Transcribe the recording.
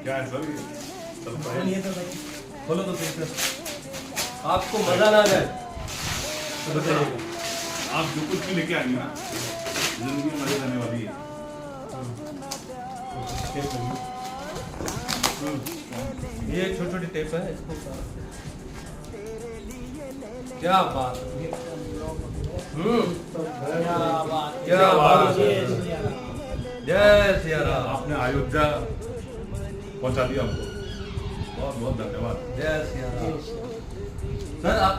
क्या है सर ये? ये तो भाई बोलो तो सही सर, आपको मजा ना आ जाए तो बताइएगा। आप जो कुछ भी लेके आएंगे ना, जिंदगी में मजे आने वाली है। ये छोटी छोटी टेप है, इसको क्या बात है। क्या बात है। जय सिया राम। आपने अयोध्या पहुंचा दिया हमको, बहुत बहुत धन्यवाद। जय सिया राम। सर आप